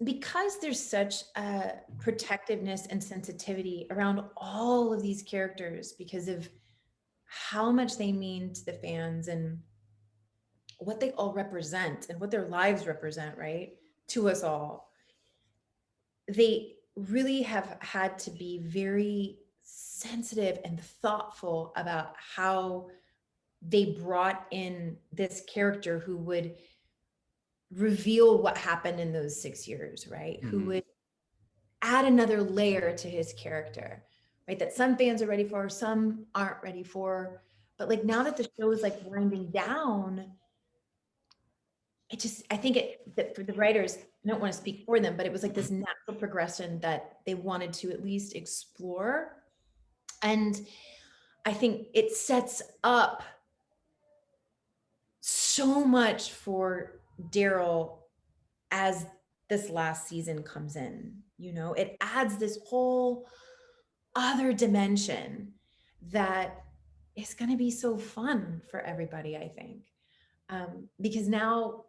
because there's such a protectiveness and sensitivity around all of these characters because of how much they mean to the fans and what they all represent and what their lives represent, right? To us all. They really have had to be very sensitive and thoughtful about how they brought in this character who would reveal what happened in those 6 years, right? Who would add another layer to his character, right? That some fans are ready for, some aren't ready for. But like now that the show is like winding down, it just, I think that for the writers, I don't want to speak for them, but it was like this natural progression that they wanted to at least explore. And I think it sets up so much for Daryl as this last season comes in. You know, it adds this whole other dimension that is going to be so fun for everybody, I think. Because now,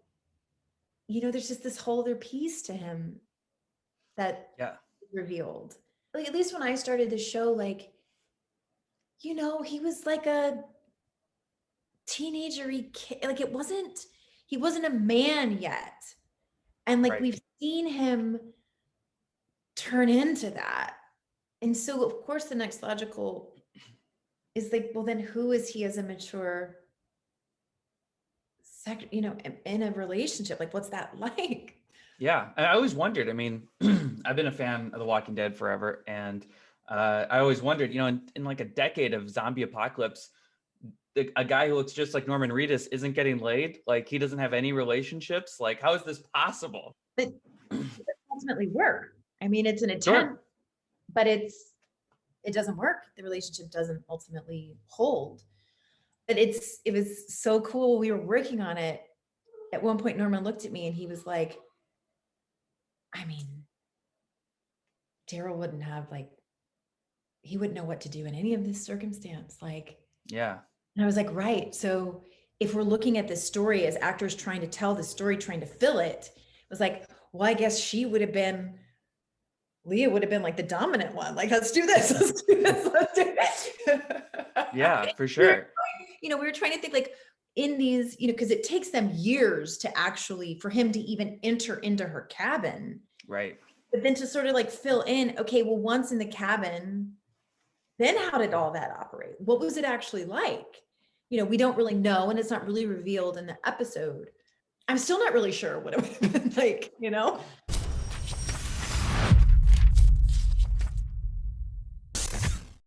you know, there's just this whole other piece to him that is revealed. Like, at least when I started the show, like, you know, he was like a teenagery kid. Like, he wasn't a man yet. And like, we've seen him turn into that. And so of course the next logical is like, well, then who is he as a mature, you know, in a relationship? Like, what's that like? Yeah, I always wondered. I mean, I've been a fan of The Walking Dead forever, and I always wondered, you know, in like a decade of zombie apocalypse, a guy who looks just like Norman Reedus isn't getting laid. Like, he doesn't have any relationships. Like, how is this possible? But it ultimately work. I mean, it's an attempt, but it doesn't work. The relationship doesn't ultimately hold. But it was so cool. We were working on it. At one point, Norman looked at me and he was like, I mean, Daryl wouldn't have he wouldn't know what to do in any of this circumstance. Like, yeah. And I was like, right. So if we're looking at this story as actors trying to tell the story, trying to fill it, it was like, well, I guess Leah would have been like the dominant one. Like, let's do this. Let's do this. Let's do it. Yeah, for sure. We were trying to think like in these, because it takes them years to actually, for him to even enter into her cabin. Right. But then to sort of like fill in, okay, well, once in the cabin, then how did all that operate? What was it actually like? We don't really know, and it's not really revealed in the episode. I'm still not really sure what it would have been like,